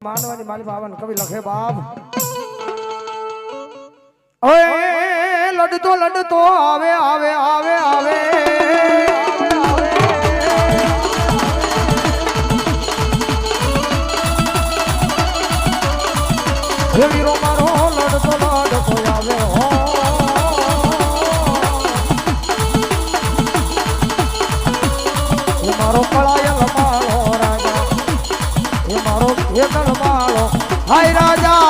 માનવાની માલી બાવન કવિ લખે બાપ ઓય લડતો લડતો આવે આવે આવે આવે હે વીરો મારો લડતો લડતો આવે હો મારો કળાયલ માળો રાજા એ મારો એકલ માળો હાય રાજા